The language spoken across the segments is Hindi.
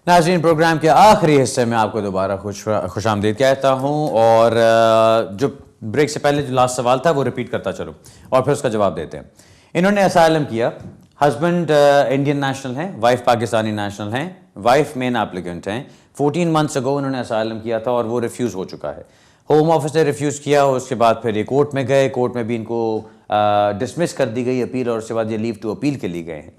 नाज़रीन, प्रोग्राम के आखिरी हिस्से में आपको दोबारा खुशामदीद कहता हूँ और जो ब्रेक से पहले जो लास्ट सवाल था वो रिपीट करता चलो और फिर उसका जवाब देते हैं। इन्होंने असाइलम किया, हस्बैंड इंडियन नेशनल हैं, वाइफ पाकिस्तानी नेशनल हैं, वाइफ मेन एप्लीकेंट हैं। 14 मंथ्स अगो उन्होंने असाइलम किया था और वो रिफ्यूज़ हो चुका है। होम ऑफिस ने रिफ्यूज़ किया, उसके बाद फिर ये कोर्ट में गए, कोर्ट में भी इनको डिसमिस कर दी गई अपील और उसके बाद ये लीव टू अपील के लिए गए हैं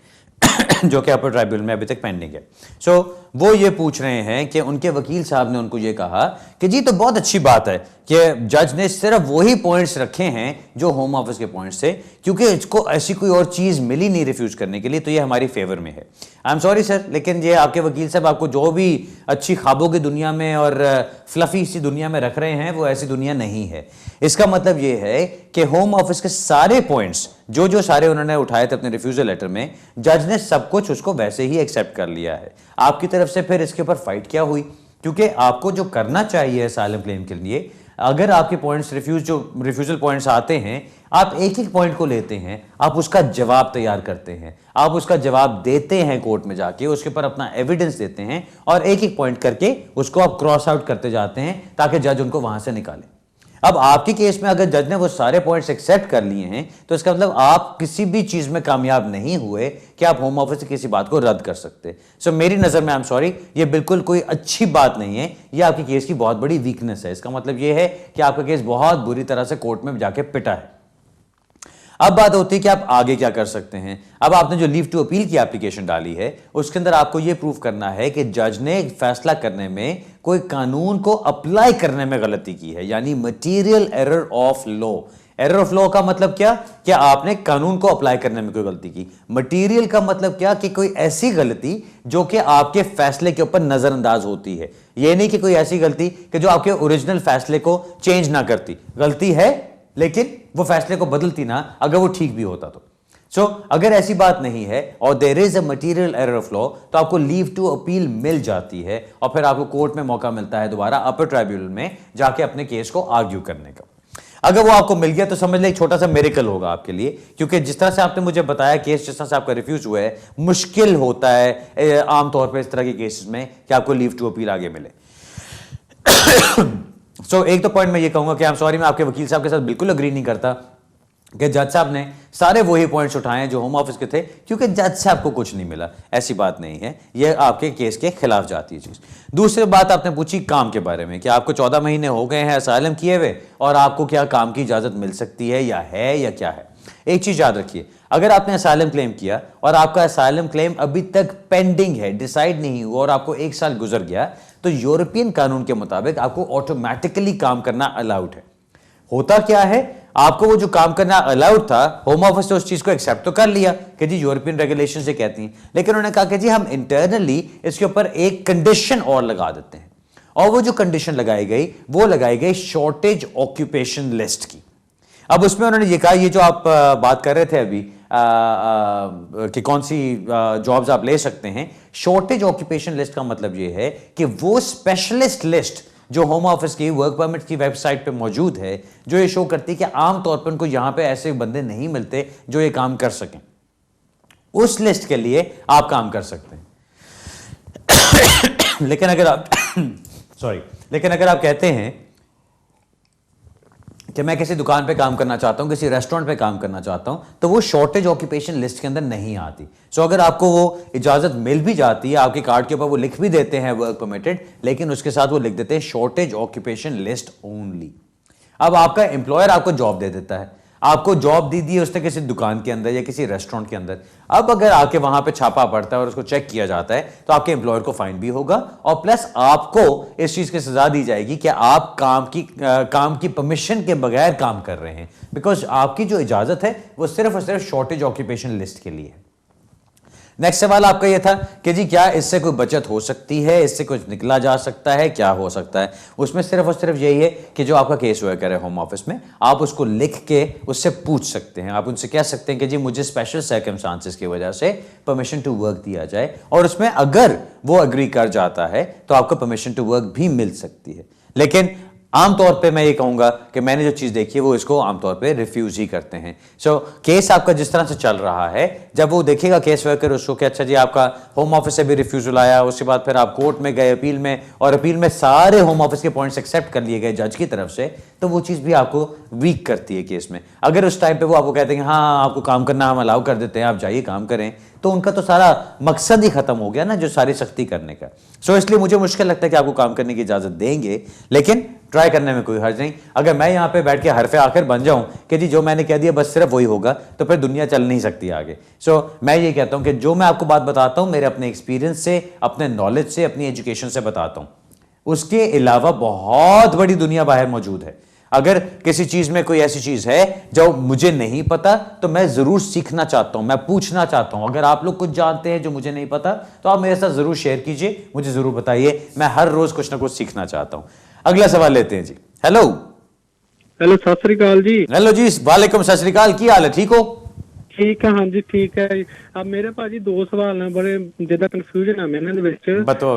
जो कि अपर ट्राइब्यूनल में अभी तक पेंडिंग है। सो वो ये पूछ रहे हैं कि उनके वकील साहब ने उनको ये कहा कि जी तो बहुत अच्छी बात है कि जज ने सिर्फ वही पॉइंट्स रखे हैं जो होम ऑफिस के पॉइंट्स थे, क्योंकि इसको ऐसी कोई और चीज़ मिली नहीं रिफ्यूज करने के लिए, तो ये हमारी फेवर में है। आई एम सॉरी सर, लेकिन ये आपके वकील साहब आपको जो भी अच्छी ख्वाबों की दुनिया में और फ्लफी सी दुनिया में रख रहे हैं वो ऐसी दुनिया नहीं है। इसका मतलब ये है कि होम ऑफिस के सारे पॉइंट्स जो सारे उन्होंने उठाए थे अपने रिफ्यूजल लेटर में, जज ने सब कुछ उसको वैसे ही एक्सेप्ट कर लिया है। आपकी तरफ से फिर इसके ऊपर फाइट क्या हुई? क्योंकि आपको जो करना चाहिए असाइलम क्लेम के लिए, अगर आपके पॉइंट्स रिफ्यूजल पॉइंट्स आते हैं, आप एक एक पॉइंट को लेते हैं, आप उसका जवाब तैयार करते हैं, आप उसका जवाब देते हैं कोर्ट में जाके, उसके ऊपर अपना एविडेंस देते हैं और एक एक पॉइंट करके उसको आप क्रॉस आउट करते जाते हैं ताकि जज उनको वहां से निकाले। अब आपके केस में अगर जज ने वो सारे पॉइंट्स एक्सेप्ट कर लिए हैं तो इसका मतलब आप किसी भी चीज में कामयाब नहीं हुए कि आप होम ऑफिस से किसी बात को रद्द कर सकते। सो मेरी नजर में आई एम सॉरी, ये बिल्कुल कोई अच्छी बात नहीं है, ये आपके केस की बहुत बड़ी वीकनेस है। इसका मतलब ये है कि आपका केस बहुत बुरी तरह से कोर्ट में जाके पिटा है। अब बात होती है कि आप आगे क्या कर सकते हैं। अब आपने जो लीव टू अपील की एप्लीकेशन डाली है उसके अंदर आपको यह प्रूव करना है कि जज ने फैसला करने में कोई कानून को अप्लाई करने में गलती की है, यानी material error of law. Error of law का मतलब क्या आपने कानून को अप्लाई करने में कोई गलती की। मटीरियल का मतलब क्या कि कोई ऐसी गलती जो कि आपके फैसले के ऊपर नजरअंदाज होती है। यह नहीं कि कोई ऐसी गलती कि जो आपके ओरिजिनल फैसले को चेंज ना करती। गलती है लेकिन वो फैसले को बदलती ना, अगर वो ठीक भी होता तो। सो अगर ऐसी बात नहीं है और there is a material error of law तो आपको लीव टू अपील मिल जाती है और फिर आपको कोर्ट में मौका मिलता है दोबारा अपर ट्राइब्यूनल में जाके अपने केस को आर्ग्यू करने का। अगर वो आपको मिल गया तो समझ ले एक छोटा सा मिरेकल होगा आपके लिए, क्योंकि जिस तरह से आपने मुझे बताया केस जिस तरह से आपका रिफ्यूज हुआ है, मुश्किल होता है आमतौर पर इस तरह के केसेस में कि आपको लीव टू अपील आगे मिले। एक तो पॉइंट मैं ये कहूंगा कि आई एम सॉरी, मैं आपके वकील साहब के साथ बिल्कुल अग्री नहीं करता कि जज साहब ने सारे वही पॉइंट्स उठाए हैं जो होम ऑफिस के थे, क्योंकि जज साहब को कुछ नहीं मिला। ऐसी बात नहीं है, यह आपके केस के खिलाफ जाती है चीज। दूसरी बात आपने पूछी काम के बारे में कि आपको 14 महीने हो गए हैं असाइलम किए हुए और आपको क्या काम की इजाजत मिल सकती है या क्या है। एक चीज याद रखिए, अगर आपने असाइलम क्लेम किया और आपका असाइलम क्लेम अभी तक पेंडिंग है, डिसाइड नहीं हुआ और आपको 1 साल गुजर गया, तो यूरोपियन कानून के मुताबिक आपको ऑटोमेटिकली काम करना अलाउड है। होता क्या है, आपको वो जो काम करना अलाउड था, होम ऑफिस ने उस चीज को एक्सेप्ट तो कर लिया कि जी यूरोपियन रेगुलेशन से कहती हैं, लेकिन उन्होंने कहा कि जी हम इंटरनली इसके ऊपर एक कंडीशन और लगा देते हैं। और वो जो कंडीशन लगाई गई शॉर्टेज ऑक्यूपेशन लिस्ट की। अब उसमें उन्होंने ये कहा, ये जो आप बात कर रहे थे अभी कि कौन सी जॉब्स आप ले सकते हैं, शॉर्टेज ऑक्यूपेशन लिस्ट का मतलब ये है कि वो स्पेशलिस्ट लिस्ट जो होम ऑफिस की वर्क परमिट की वेबसाइट पे मौजूद है, जो ये शो करती है कि आमतौर पर उनको यहां पे ऐसे बंदे नहीं मिलते जो ये काम कर सकें, उस लिस्ट के लिए आप काम कर सकते हैं। लेकिन अगर आप कहते हैं कि मैं किसी दुकान पे काम करना चाहता हूं, किसी रेस्टोरेंट पे काम करना चाहता हूं, तो वो शॉर्टेज ऑक्यूपेशन लिस्ट के अंदर नहीं आती। सो अगर आपको वो इजाजत मिल भी जाती है, आपके कार्ड के ऊपर वो लिख भी देते हैं वर्क परमिटेड, लेकिन उसके साथ वो लिख देते हैं शॉर्टेज ऑक्यूपेशन लिस्ट ओनली। अब आपका एम्प्लॉयर आपको जॉब दे देता है, आपको जॉब दी है उसने किसी दुकान के अंदर या किसी रेस्टोरेंट के अंदर। अब अगर आके वहां पे छापा पड़ता है और उसको चेक किया जाता है तो आपके एम्प्लॉयर को फाइन भी होगा और प्लस आपको इस चीज की सजा दी जाएगी कि आप काम की परमिशन के बगैर काम कर रहे हैं, बिकॉज आपकी जो इजाजत है वो सिर्फ और सिर्फ शॉर्टेज ऑक्यूपेशन लिस्ट के लिए है। नेक्स्ट सवाल आपका यह था कि जी क्या इससे कोई बचत हो सकती है, इससे कुछ निकला जा सकता है, क्या हो सकता है। उसमें सिर्फ और सिर्फ यही है कि जो आपका केस हुआ करे होम ऑफिस में, आप उसको लिख के उससे पूछ सकते हैं। आप उनसे कह सकते हैं कि जी मुझे स्पेशल सर्कमस्टांसेस की वजह से परमिशन टू वर्क दिया जाए, और उसमें अगर वो अग्री कर जाता है तो आपको परमिशन टू वर्क भी मिल सकती है। लेकिन आमतौर पे मैं ये कहूंगा कि मैंने जो चीज़ देखी है वो इसको आमतौर पे रिफ्यूज ही करते हैं। सो केस आपका जिस तरह से चल रहा है, जब वो देखेगा केस वर्कर उसको कि अच्छा जी आपका होम ऑफिस से भी रिफ्यूजल आया, उसके बाद फिर आप कोर्ट में गए अपील में, और अपील में सारे होम ऑफिस के पॉइंट्स एक्सेप्ट कर लिए गए जज की तरफ से, तो वो चीज़ भी आपको वीक करती है केस में। अगर उस टाइम पे वो आपको कहते हैं हाँ आपको काम करना हम अलाउ कर देते हैं, आप जाइए काम करें, तो उनका तो सारा मकसद ही खत्म हो गया ना, जो सारी सख्ती करने का। सो इसलिए मुझे मुश्किल लगता है कि आपको काम करने की इजाजत देंगे, लेकिन ट्राई करने में कोई हर्ज नहीं। अगर मैं यहां पे बैठ के हरफे आखिर बन जाऊं कि जी जो मैंने कह दिया बस सिर्फ वही होगा, तो फिर दुनिया चल नहीं सकती आगे। सो मैं ये कहता हूं कि जो मैं आपको बात बताता हूं मेरे अपने एक्सपीरियंस से, अपने नॉलेज से, अपनी एजुकेशन से बताता हूं, उसके अलावा बहुत बड़ी दुनिया बाहर मौजूद है। अगर किसी चीज में कोई ऐसी चीज है जो मुझे नहीं पता, तो मैं जरूर सीखना चाहता हूं, मैं पूछना चाहता हूं। अगर आप लोग कुछ जानते हैं जो मुझे नहीं पता, तो आप मेरे साथ जरूर शेयर कीजिए, मुझे जरूर बताइए। मैं हर रोज कुछ ना कुछ सीखना चाहता हूं। अगला सवाल लेते हैं जी। हेलो हेलो, सत श्री अकाल जी। हेलो जी, वालेकुम सत श्री अकाल, की हाल है, ठीक हो? ठीक है, हाँ जी ठीक है। अब मेरे ਭਾਜੀ ਦੋ ਸਵਾਲ ਨੇ ਬੜੇ ਜਿੱਦਾਂ ਕਨਫਿਊਜ਼ਨ ਆ ਮੈਂ ਇਹਨਾਂ ਦੇ ਵਿੱਚ।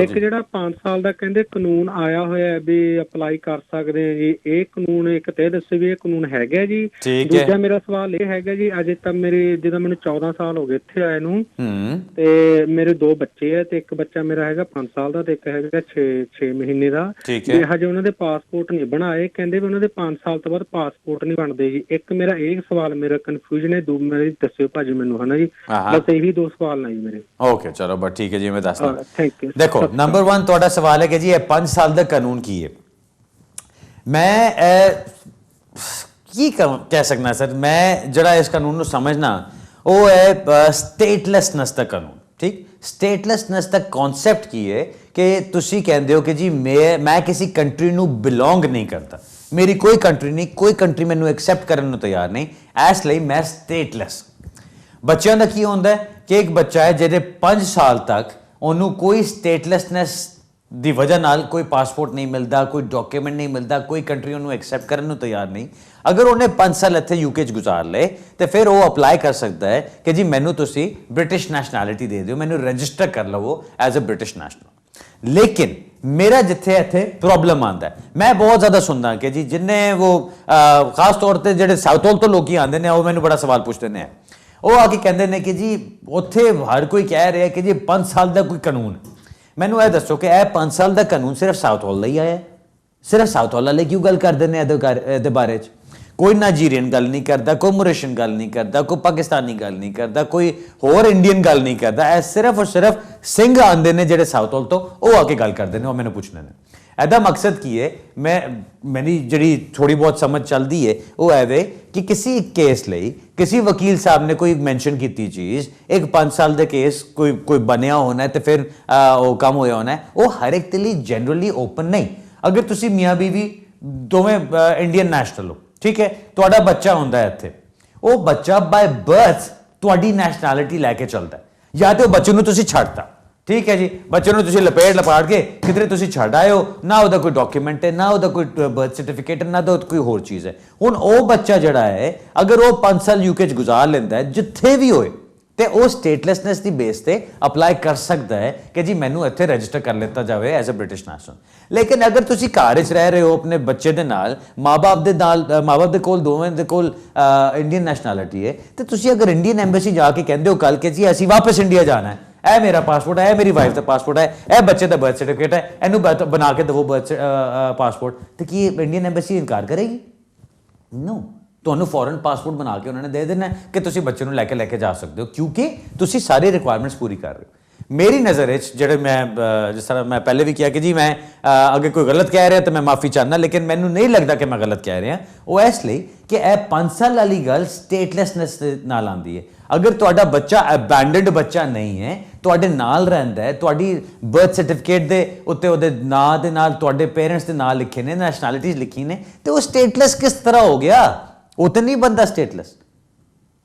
ਇੱਕ ਜਿਹੜਾ 5 ਸਾਲ ਦਾ ਕਹਿੰਦੇ ਕਾਨੂੰਨ ਆਇਆ ਹੋਇਆ ਵੀ ਅਪਲਾਈ ਕਰ ਸਕਦੇ ਆ ਜੀ, ਇਹ ਕਾਨੂੰਨ ਇੱਕ ਤੇ ਦੱਸੋ ਵੀ ਇਹ ਕਾਨੂੰਨ ਹੈਗਾ ਜੀ। ਦੂਜਾ ਮੇਰਾ ਸਵਾਲ ਇਹ ਹੈਗਾ ਜੀ, ਅਜੇ ਤੱਕ ਮੇਰੇ ਜਿੱਦਾਂ ਮੈਨੂੰ 14 ਸਾਲ ਹੋ ਗਏ ਇੱਥੇ ਆਏ ਨੂੰ, ਤੇ ਮੇਰੇ 2 ਬੱਚੇ ਆ, ਤੇ ਇੱਕ ਬੱਚਾ ਮੇਰਾ ਹੈਗਾ 5 ਸਾਲ ਦਾ ਤੇ ਇੱਕ ਹੈਗਾ 6 ਮਹੀਨੇ ਦਾ। ਤੇ ਹਜੇ ਉਹਨਾਂ ਦੇ ਪਾਸਪੋਰਟ ਨਹੀਂ ਬਣਾਏ, ਕਹਿੰਦੇ ਵੀ ਉਹਨਾਂ ਦੇ 5 ਸਾਲ ਤੋਂ ਬਾਅਦ ਪਾਸਪੋਰਟ ਨਹੀਂ ਬਣਦੇ ਜੀ। ਇੱਕ ਮੇਰਾ ਇਹ ਸਵਾਲ ਮੇਰਾ ਕਨਫਿਊਜ਼ਨ ਹੈ, ਮੇਰੀ ਦੱਸਿਓ ਭਾਜੀ ਮੈਨੂੰ, ਹਨਾ ਜੀ। ਬਸ ਇਹੀ 2 ਸਵਾਲ ਨੇ ਜੀ ਮੇਰੇ। ओके चलो बस ठीक है जी, मैं दसदा। देखो नंबर 1 ਤੁਹਾਡਾ ਸਵਾਲ ਹੈ ਕਿ ਜੀ ਇਹ 5 ਸਾਲ ਦਾ ਕਾਨੂੰਨ ਕੀ ਹੈ। ਮੈਂ ਕੀ ਕਹਿ ਸਕਦਾ ਸਰ, ਮੈਂ ਜਿਹੜਾ ਇਸ ਕਾਨੂੰਨ ਨੂੰ ਸਮਝਣਾ ਉਹ ਹੈ ਸਟੇਟਲੈਸਨੈਸ ਦਾ ਕਾਨੂੰਨ। ਠੀਕ, ਸਟੇਟਲੈਸਨੈਸ ਦਾ ਕਨਸੈਪਟ ਕੀ ਹੈ ਕਿ ਤੁਸੀਂ ਕਹਿੰਦੇ ਹੋ ਕਿ ਜੀ ਮੈਂ ਕਿਸੇ ਕੰਟਰੀ ਨੂੰ ਬਿਲੋਂਗ ਨਹੀਂ ਕਰਦਾ, ਮੇਰੀ ਕੋਈ ਕੰਟਰੀ ਨਹੀਂ, ਕੋਈ ਕੰਟਰੀ ਮੈਨੂੰ ਐਕਸੈਪਟ ਕਰਨ ਨੂੰ ਤਿਆਰ ਨਹੀਂ, ਇਸ ਲਈ ਮੈਂ ਸਟੇਟਲੈਸ। ਬੱਚਿਆਂ ਦਾ ਕੀ ਹੁੰਦਾ ਕਿ ਇੱਕ ਬੱਚਾ ਹੈ ਜਿਹਦੇ 5 ਸਾਲ ਤੱਕ ਉਹਨੂੰ ਕੋਈ ਸਟੇਟਲੈਸਨੈਸ ਦੀ ਵਜ੍ਹਾ ਨਾਲ ਕੋਈ ਪਾਸਪੋਰਟ ਨਹੀਂ ਮਿਲਦਾ, ਕੋਈ ਡਾਕੂਮੈਂਟ ਨਹੀਂ ਮਿਲਦਾ, ਕੋਈ ਕੰਟਰੀ ਉਹਨੂੰ ਐਕਸੈਪਟ ਕਰਨ ਨੂੰ ਤਿਆਰ ਨਹੀਂ। ਅਗਰ ਉਹਨੇ 5 ਸਾਲ ਇੱਥੇ ਯੂਕੇ 'ਚ ਗੁਜ਼ਾਰ ਲਏ ਤੇ ਫਿਰ ਉਹ ਅਪਲਾਈ ਕਰ ਸਕਦਾ ਹੈ ਕਿ ਜੀ ਮੈਨੂੰ ਤੁਸੀਂ ਬ੍ਰਿਟਿਸ਼ ਨੈਸ਼ਨੈਲਿਟੀ ਦੇ ਦਿਓ, ਮੈਨੂੰ ਰਜਿਸਟਰ ਕਰ ਲਵੋ ਐਜ਼ ਅ ਬ੍ਰਿਟਿਸ਼ ਨੈਸ਼ਨਲ। ਲੇਕਿਨ ਮੇਰਾ ਜਿੱਥੇ ਇੱਥੇ ਪ੍ਰੋਬਲਮ ਆਉਂਦਾ, ਮੈਂ ਬਹੁਤ ਜ਼ਿਆਦਾ ਸੁਣਦਾ ਕਿ ਜੀ ਜਿੰਨੇ ਉਹ ਖਾਸ ਤੌਰ ਤੇ ਜਿਹੜੇ ਸਾਊਥ ਤੋਂ ਲੋਕੀ ਆਉਂਦੇ ਨੇ, ਉਹ ਮੈਨੂੰ ਬੜਾ ਸਵਾਲ ਪੁੱਛਦੇ ਨੇ। ਉਹ ਆ ਕੇ ਕਹਿੰਦੇ ਨੇ ਕਿ ਜੀ ਉੱਥੇ ਹਰ ਕੋਈ ਕਹਿ ਰਿਹਾ ਕਿ ਜੀ 5 ਸਾਲ ਦਾ ਕੋਈ ਕਾਨੂੰਨ। ਮੈਨੂੰ ਇਹ ਦੱਸੋ ਕਿ ਇਹ 5 ਸਾਲ ਦਾ ਕਾਨੂੰਨ ਸਿਰਫ ਸਾਊਥ ਹਾਲ ਲਈ ਆਇਆ? ਸਿਰਫ ਸਾਊਥ ਹਾਲ ਵਾਲੇ ਕਿਉਂ ਗੱਲ ਕਰਦੇ ਨੇ ਇਹਦੇ ਬਾਰੇ 'ਚ? ਕੋਈ ਨਾਈਜੀਰੀਅਨ ਗੱਲ ਨਹੀਂ ਕਰਦਾ, ਕੋਈ ਮੋਰੀਸ਼ੀਅਨ ਗੱਲ ਨਹੀਂ ਕਰਦਾ, ਕੋਈ ਪਾਕਿਸਤਾਨੀ ਗੱਲ ਨਹੀਂ ਕਰਦਾ, ਕੋਈ ਹੋਰ ਇੰਡੀਅਨ ਗੱਲ ਨਹੀਂ ਕਰਦਾ। ਇਹ ਸਿਰਫ ਔਰ ਸਿਰਫ ਸਿੰਘ ਆਉਂਦੇ ਨੇ ਜਿਹੜੇ ਸਾਊਥ ਹਾਲ ਤੋਂ, ਉਹ ਆ ਕੇ ਗੱਲ ਕਰਦੇ ਨੇ, ਉਹ ਮੈਨੂੰ ਪੁੱਛਦੇ ਨੇ ਇਹਦਾ ਮਕਸਦ ਕੀ ਹੈ। ਮੇਰੀ ਜਿਹੜੀ ਥੋੜੀ ਬਹੁਤ ਸਮਝ ਚੱਲਦੀ ਹੈ ਉਹ ਐਵੇਂ ਕਿ ਕਿਸੇ ਕੇਸ ਲਈ ਕਿਸੇ ਵਕੀਲ ਸਾਹਿਬ ਨੇ ਕੋਈ ਮੈਂਸ਼ਨ ਕੀਤੀ ਚੀਜ਼, ਇੱਕ 5 ਸਾਲ ਦਾ ਕੇਸ ਕੋਈ ਬਣਿਆ ਹੋਣਾ ਤੇ ਫਿਰ ਉਹ ਕੰਮ ਹੋਇਆ ਹੋਣਾ, ਉਹ ਹਰ ਇੱਕ ਦੇ ਲਈ ਜਨਰਲੀ ਓਪਨ ਨਹੀਂ। ਅਗਰ ਤੁਸੀਂ ਮੀਆਂ ਬੀਵੀ ਦੋਵੇਂ ਇੰਡੀਅਨ ਨੈਸ਼ਨਲ ਹੋ, ਠੀਕ ਹੈ, ਤੁਹਾਡਾ ਬੱਚਾ ਹੁੰਦਾ ਇੱਥੇ, ਉਹ ਬੱਚਾ ਬਾਏ ਬਰਥ ਤੁਹਾਡੀ ਨੈਸ਼ਨੈਲਿਟੀ ਲੈ ਕੇ ਚੱਲਦਾ, ਜਾਂ ਤੇ ਉਹ ਬੱਚੇ ਨੂੰ ਤੁਸੀਂ ਛੱਡਤਾ, ਠੀਕ ਹੈ ਜੀ, ਬੱਚੇ ਨੂੰ ਤੁਸੀਂ ਲਪਾੜ ਕੇ ਕਿਧਰੇ ਤੁਸੀਂ ਛੱਡ ਆਏ ਹੋ, ਨਾ ਉਹਦਾ ਕੋਈ ਡਾਕੂਮੈਂਟ ਹੈ, ਨਾ ਉਹਦਾ ਕੋਈ ਬਰਥ ਸਰਟੀਫਿਕੇਟ, ਨਾ ਤਾਂ ਕੋਈ ਹੋਰ ਚੀਜ਼ ਹੈ। ਹੁਣ ਉਹ ਬੱਚਾ ਜਿਹੜਾ ਹੈ, ਅਗਰ ਉਹ 5 ਸਾਲ ਯੂਕੇ 'ਚ ਗੁਜ਼ਾਰ ਲੈਂਦਾ ਹੈ ਜਿੱਥੇ ਵੀ ਹੋਏ, ਤੇ ਉਹ ਸਟੇਟਲੈਸਨੈਸ ਦੀ ਬੇਸ ਤੇ ਅਪਲਾਈ ਕਰ ਸਕਦਾ ਹੈ ਕਿ ਜੀ ਮੈਨੂੰ ਇੱਥੇ ਰਜਿਸਟਰ ਕਰ ਲਿੱਤਾ ਜਾਵੇ ਐਜ਼ ਅ ਬ੍ਰਿਟਿਸ਼ ਨੈਸ਼ਨਲ। ਲੇਕਿਨ ਅਗਰ ਤੁਸੀਂ ਘਰ 'ਚ ਰਹਿ ਰਹੇ ਹੋ ਆਪਣੇ ਬੱਚੇ ਦੇ ਨਾਲ, ਮਾਂ-ਬਾਪ ਦੇ ਕੋਲ ਦੋਵੇਂ ਦੇ ਕੋਲ ਇੰਡੀਅਨ ਨੈਸ਼ਨੈਲਿਟੀ ਹੈ, ਤੇ ਤੁਸੀਂ ਅਗਰ ਇੰਡੀਅਨ ਐਮਬੈਸੀ ਜਾ ਕੇ ਕਹਿੰਦੇ ਹੋ ਕੱਲ ਕਿ ਜੀ ਅਸੀਂ ਵਾਪਸ ਇੰਡੀਆ ਜਾਣਾ ਹੈ, ਇਹ ਮੇਰਾ ਪਾਸਪੋਰਟ ਹੈ, ਇਹ ਮੇਰੀ ਵਾਈਫ ਦਾ ਪਾਸਪੋਰਟ ਹੈ, ਇਹ ਬੱਚੇ ਦਾ ਬਰਥ ਸਰਟੀਫਿਕੇਟ ਹੈ, ਇਹਨੂੰ ਬਣਾ ਕੇ ਦੇਵੋ ਬਰਥ ਪਾਸਪੋਰਟ, ਤੇ ਕੀ ਇੰਡੀਅਨ ਐਮਬੈਸੀ ਇਨਕਾਰ ਕਰੇਗੀ? ਨੋ। ਤੁਹਾਨੂੰ ਫੋਰਨ ਪਾਸਪੋਰਟ ਬਣਾ ਕੇ ਉਹਨਾਂ ਨੇ ਦੇ ਦੇਣਾ ਕਿ ਤੁਸੀਂ ਬੱਚੇ ਨੂੰ ਲੈ ਕੇ ਜਾ ਸਕਦੇ ਹੋ, ਕਿਉਂਕਿ ਤੁਸੀਂ ਸਾਰੀ ਰਿਕੁਆਇਰਮੈਂਟਸ ਪੂਰੀ ਕਰ ਰਹੇ ਹੋ। ਮੇਰੀ ਨਜ਼ਰ ਵਿੱਚ ਜਿਹੜੇ ਮੈਂ ਜਿਸ ਤਰ੍ਹਾਂ ਮੈਂ ਪਹਿਲੇ ਵੀ ਕਿਹਾ ਕਿ ਜੀ ਮੈਂ ਅਗਰ ਕੋਈ ਗਲਤ ਕਹਿ ਰਿਹਾ ਤਾਂ ਮੈਂ ਮਾਫੀ ਚਾਹੁੰਦਾ, ਲੇਕਿਨ ਮੈਨੂੰ ਨਹੀਂ ਲੱਗਦਾ ਕਿ ਮੈਂ ਗਲਤ ਕਹਿ ਰਿਹਾ। ਉਹ ਇਸ ਲਈ ਕਿ ਇਹ 5 ਸਾਲ ਵਾਲੀ ਗੱਲ ਸਟੇਟਲੈਸਨੈਸ ਦੇ ਨਾਲ ਆਉਂਦੀ ਹੈ। ਅਗਰ ਤੁਹਾਡਾ ਬੱਚਾ ਅਬੈਂਡਨਡ ਬੱਚਾ ਨਹੀਂ ਹੈ, ਤੁਹਾਡੇ ਨਾਲ ਰਹਿੰਦਾ ਹੈ, ਤੁਹਾਡੀ ਬਰਥ ਸਰਟੀਫਿਕੇਟ ਦੇ ਉੱਤੇ ਉਹਦੇ ਨਾਂ ਦੇ ਨਾਲ ਤੁਹਾਡੇ ਪੇਰੈਂਟਸ ਦੇ ਨਾਂ ਲਿਖੇ ਨੇ, ਨੈਸ਼ਨੈਲਿਟੀਜ਼ ਲਿਖੀ ਨੇ, ਤੇ ਉਹ ਸਟੇਟਲੈਸ ਕਿਸ ਤਰ੍ਹਾਂ ਹੋ ਗਿਆ? ਉਹ ਤਾਂ ਨਹੀਂ ਬੰਦਾ ਸਟੇਟਲੈਸ।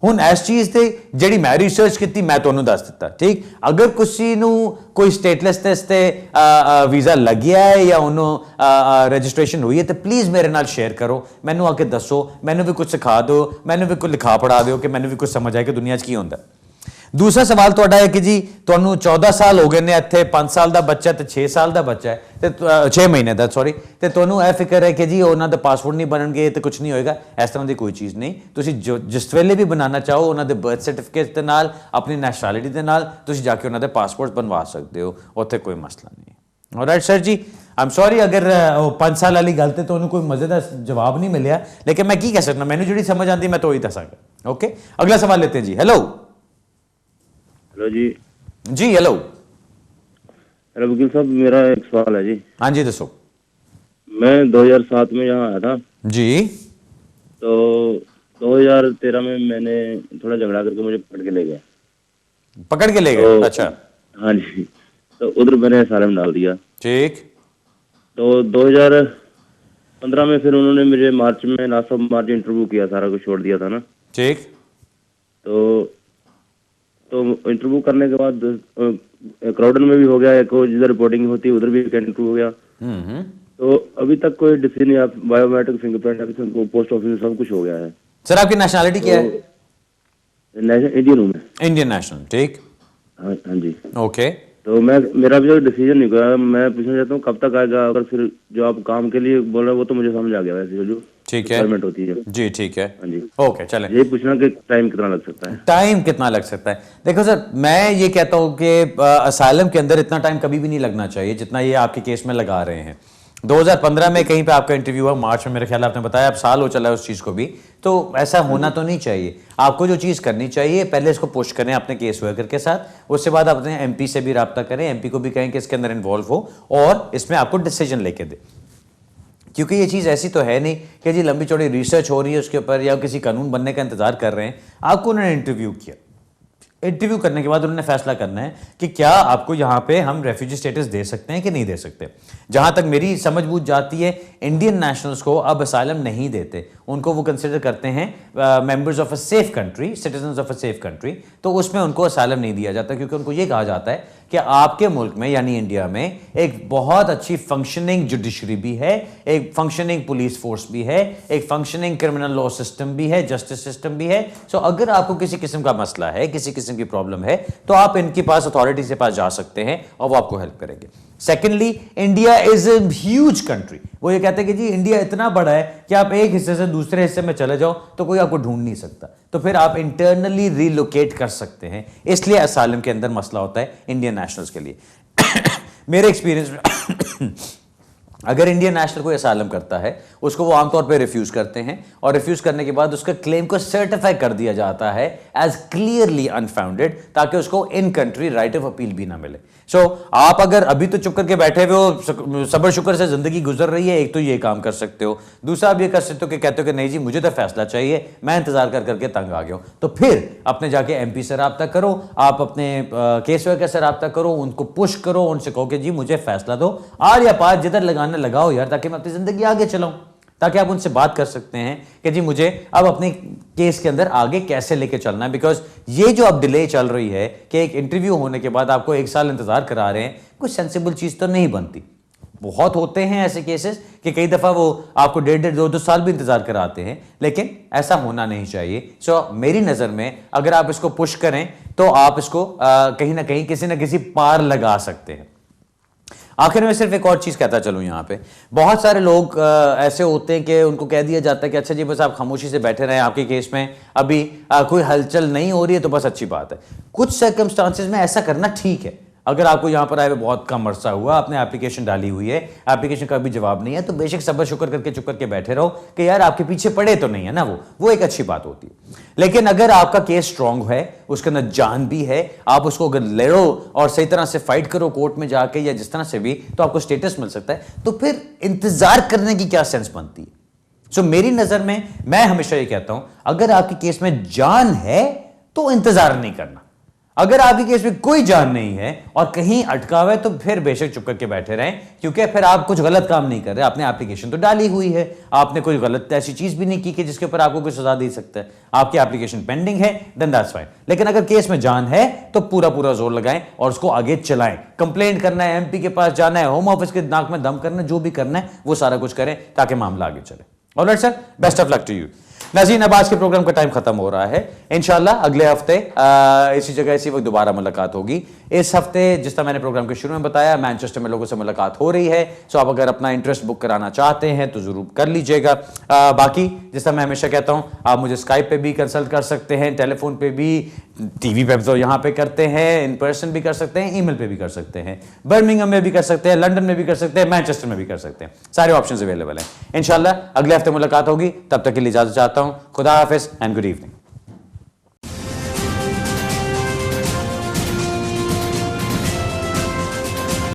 ਹੁਣ ਇਸ ਚੀਜ਼ ਤੇ ਜਿਹੜੀ ਮੈਂ ਰਿਸਰਚ ਕੀਤੀ ਮੈਂ ਤੁਹਾਨੂੰ ਦੱਸ ਦਿੱਤਾ, ਠੀਕ। ਅਗਰ ਕਿਸੇ ਨੂੰ ਕੋਈ ਸਟੇਟਲੈਸ ਤੇ ਵੀਜ਼ਾ ਲੱਗਿਆ ਹੈ ਜਾਂ ਉਹਨੂੰ ਰਜਿਸਟ੍ਰੇਸ਼ਨ ਹੋਈ ਹੈ, ਤਾਂ ਪਲੀਜ਼ ਮੇਰੇ ਨਾਲ ਸ਼ੇਅਰ ਕਰੋ, ਮੈਨੂੰ ਆ ਕੇ ਦੱਸੋ, ਮੈਨੂੰ ਵੀ ਕੁਝ ਸਿਖਾ ਦਿਓ, ਮੈਨੂੰ ਵੀ ਕੁਝ ਲਿਖਾ ਪੜ੍ਹਾ ਦਿਓ ਕਿ ਮੈਨੂੰ ਵੀ ਕੁਝ ਸਮਝ ਆਏ ਕਿ ਦੁਨੀਆ 'ਚ ਕੀ ਹੁੰਦਾ। दूसरा सवाल ਤੁਹਾਡਾ ਹੈ ਕਿ ਜੀ ਤੁਹਾਨੂੰ 14 ਸਾਲ ਹੋ ਗਏ ਨੇ ਇੱਥੇ 5 ਸਾਲ ਦਾ ਬੱਚਾ ਤੇ 6 ਸਾਲ ਦਾ ਬੱਚਾ ਹੈ ਤੇ 6 ਮਹੀਨੇ ਦਾ ਸੌਰੀ ਤੇ ਤੁਹਾਨੂੰ ਇਹ ਫਿਕਰ ਹੈ ਕਿ ਜੀ ਉਹਨਾਂ ਦੇ ਪਾਸਪੋਰਟ ਨਹੀਂ ਬਣਨਗੇ ਤੇ ਕੁਝ ਨਹੀਂ ਹੋਏਗਾ ਇਸ ਤਰ੍ਹਾਂ ਦੀ ਕੋਈ ਚੀਜ਼ ਨਹੀਂ ਤੁਸੀਂ ਜਿਸ ਵੇਲੇ ਵੀ ਬਣਾਉਣਾ ਚਾਹੋ ਉਹਨਾਂ ਦੇ ਬਰਥ ਸਰਟੀਫਿਕੇਟ ਦੇ ਨਾਲ ਆਪਣੀ ਨੈਸ਼ਨੈਲਿਟੀ ਦੇ ਨਾਲ ਤੁਸੀਂ ਜਾ ਕੇ ਉਹਨਾਂ ਦੇ ਪਾਸਪੋਰਟ ਬਣਵਾ ਸਕਦੇ ਹੋ ਉੱਥੇ ਕੋਈ ਮਸਲਾ ਨਹੀਂ alright sir ji I am sorry अगर 5 साल वाली गल तो कोई मजेदार जवाब नहीं मिले लेकिन मैं की कह सकता मैंने जी समझ आती मैं तो ही दसांगा ओके अगला सवाल लेते हैं जी हेलो हेलो जी जी हेलो हेलो वकील साहब मेरा एक सवाल है जी हाँ जी दसो मैं 2007 में यहाँ आया था जी तो 2013 में मैंने थोड़ा झगड़ा करके मुझे पकड़ के ले गए अच्छा हाँ जी तो उधर मैंने असाइलम डाल दिया ठीक तो 2015 में फिर उन्होंने मुझे मार्च में लास्ट ऑफ मार्च इंटरव्यू किया सारा कुछ छोड़ दिया था ना ठीक तो इंटरव्यू करने के बाद क्राउडन में भी हो गया एक जिधर रिपोर्टिंग होती है उधर भी एक इंटरव्यू हो गया तो अभी तक कोई डिसीजन नहीं आप बायोमेट्रिक फिंगरप्रिंट पोस्ट ऑफिस में सब कुछ हो गया है सर आपकी नेशनलिटी क्या है इंडियन हूँ मैं इंडियन नेशनल ठीक हाँ जी ओके तो मेरा भी डिसीजन नहीं हुआ मैं पूछना चाहता हूँ कब तक आएगा अगर फिर जो आप काम के लिए बोल रहे हैं वो तो मुझे समझ आ गया वैसे जो ठीक है होती है जी ठीक है हाँ जी ओके चले यही पूछना कि टाइम कितना लग सकता है टाइम कितना लग सकता है देखो सर मैं ये कहता हूँ कि असाइलम के अंदर इतना टाइम कभी भी नहीं लगना चाहिए जितना ये आपके केस में लगा रहे हैं 2015 में कहीं पे आपका इंटरव्यू हुआ मार्च में मेरे ख्याल आपने बताया अब साल हो चला है उस चीज़ को भी तो ऐसा होना तो नहीं चाहिए आपको जो चीज़ करनी चाहिए पहले इसको पुश करें अपने केस वर्कर के साथ उससे बाद अपने एमपी से भी रब्ता करें एमपी को भी कहें कि इसके अंदर इन्वॉल्व हो और इसमें आपको डिसीजन लेके दे क्योंकि ये चीज़ ऐसी तो है नहीं कि जी लंबी चौड़ी रिसर्च हो रही है उसके ऊपर या किसी कानून बनने का इंतजार कर रहे हैं आपको उन्होंने इंटरव्यू किया इंटरव्यू करने के बाद उन्होंने फैसला करना है कि क्या आपको यहाँ पे हम रेफ्यूजी स्टेटस दे सकते हैं कि नहीं दे सकते जहाँ तक मेरी समझ बूझ जाती है इंडियन नेशनल्स को अब असाइलम नहीं देते उनको वो कंसिडर करते हैं members of a safe country citizens of a safe country तो उसमें उनको असाइलम नहीं दिया जाता क्योंकि उनको ये कहा जाता है कि आपके मुल्क में यानी इंडिया में एक बहुत अच्छी फंक्शनिंग जुडिशरी भी है एक फंक्शनिंग पुलिस फोर्स भी है एक फंक्शनिंग क्रिमिनल लॉ सिस्टम भी है जस्टिस सिस्टम भी है सो अगर आपको किसी किस्म का मसला है किसी किस्म की प्रॉब्लम है तो आप इनके पास अथॉरिटी से पास जा सकते हैं और वो आपको हेल्प करेंगे secondly India is a huge country वो ये कहते हैं कि जी इंडिया इतना बड़ा है कि आप एक हिस्से से दूसरे हिस्से में चले जाओ तो कोई आपको ढूंढ नहीं सकता तो फिर आप इंटरनली रिलोकेट कर सकते हैं इसलिए असाइलम के अंदर मसला होता है इंडियन नेशनल्स के लिए मेरे एक्सपीरियंस में अगर इंडियन नेशनल कोई असाइलम करता है उसको वो आमतौर पे रिफ्यूज करते हैं और रिफ्यूज करने के बाद उसका क्लेम को सर्टिफाई कर दिया जाता है एज क्लियरली अनफाउंडेड ताकि उसको in country right of appeal भी ना मिले सो आप अगर अभी तो चुप करके बैठे हुए हो सबर शुक्र से जिंदगी गुजर रही है एक तो ये काम कर सकते हो दूसरा आप ये कर सकते हो कि कहते हो कि नहीं जी मुझे तो फैसला चाहिए मैं इंतजार कर करके तंग आ गया हूं तो फिर अपने जाके एमपी से रब्ता करो आप अपने केस वर्कर से रब्ता करो उनको पुश करो उनसे कहो कि जी मुझे फैसला दो आर या पार जिधर लगाने लगाओ यार ताकि मैं अपनी जिंदगी आगे चलाऊं ताकि आप उनसे बात कर सकते हैं कि जी मुझे अब अपने केस के अंदर आगे कैसे लेके चलना है बिकॉज ये जो अब डिले चल रही है कि एक इंटरव्यू होने के बाद आपको 1 साल इंतजार करा रहे हैं कुछ सेंसिबल चीज तो नहीं बनती बहुत होते हैं ऐसे केसेस कि कई दफा वो आपको 1.5-2 साल भी इंतजार कराते हैं लेकिन ऐसा होना नहीं चाहिए सो मेरी नजर में अगर आप इसको पुश करें तो आप इसको कहीं ना कहीं किसी ना किसी पार लगा सकते हैं आखिर में सिर्फ एक और चीज कहता चलूं यहां पे बहुत सारे लोग ऐसे होते हैं कि उनको कह दिया जाता है कि अच्छा जी बस आप खामोशी से बैठे रहें आपके केस में अभी कोई हलचल नहीं हो रही है तो बस अच्छी बात है कुछ सर्कमस्टांसेस में ऐसा करना ठीक है अगर आपको यहां पर आए हुए बहुत कम अरसा हुआ आपने एप्लीकेशन डाली हुई है एप्लीकेशन का भी जवाब नहीं है तो बेशक सब्र शुक्र करके चुप करके बैठे रहो कि यार आपके पीछे पड़े तो नहीं है ना वो एक अच्छी बात होती है लेकिन अगर आपका केस स्ट्रांग है उसके अंदर जान भी है आप उसको अगर लड़ो और सही तरह से फाइट करो कोर्ट में जाके या जिस तरह से भी तो आपको स्टेटस मिल सकता है तो फिर इंतजार करने की क्या सेंस बनती है सो मेरी नजर में मैं हमेशा ये कहता हूं अगर आपके केस में जान है तो इंतजार नहीं करना अगर आपके केस में कोई जान नहीं है और कहीं अटका हुआ है तो फिर बेशक चुप करके बैठे रहें क्योंकि फिर आप कुछ गलत काम नहीं कर रहे आपने एप्लीकेशन तो डाली हुई है आपने कोई गलत ऐसी चीज भी नहीं की कि जिसके ऊपर आपको कोई सजा दे सकता है आपकी एप्लीकेशन पेंडिंग है देन दैट्स फाइन लेकिन अगर केस में जान है तो पूरा पूरा जोर लगाएं और उसको आगे चलाएं कंप्लेंट करना है एमपी के पास जाना है होम ऑफिस के नाक में दम करना है जो भी करना है वो सारा कुछ करें ताकि मामला आगे चले alright sir best of luck to you नाज़रीन, अब आज के प्रोग्राम का टाइम खत्म हो रहा है। इंशाल्लाह अगले हफ्ते इसी जगह इसी वक्त दोबारा मुलाकात होगी। इस हफ्ते जिस तरह मैंने प्रोग्राम के शुरू में बताया, मैनचेस्टर में लोगों से मुलाकात हो रही है। सो आप अगर अपना इंटरेस्ट बुक कराना चाहते हैं तो जरूर कर लीजिएगा। बाकी जिस तरह मैं हमेशा कहता हूं, आप मुझे स्काइप पे भी कंसल्ट कर सकते हैं, टेलीफोन पे भी, टीवी पे तो यहाँ पे करते हैं, इन पर्सन भी कर सकते हैं, ईमेल पे भी कर सकते हैं, बर्मिंघम में भी कर सकते हैं, लंदन में भी कर सकते हैं, मैनचेस्टर में भी कर सकते हैं। सारे ऑप्शंस अवेलेबल हैं। इंशाल्लाह अगले हफ्ते मुलाकात होगी। तब तक के लिए इजाजत चाहता हूं। खुदा हाफिज एंड गुड इवनिंग।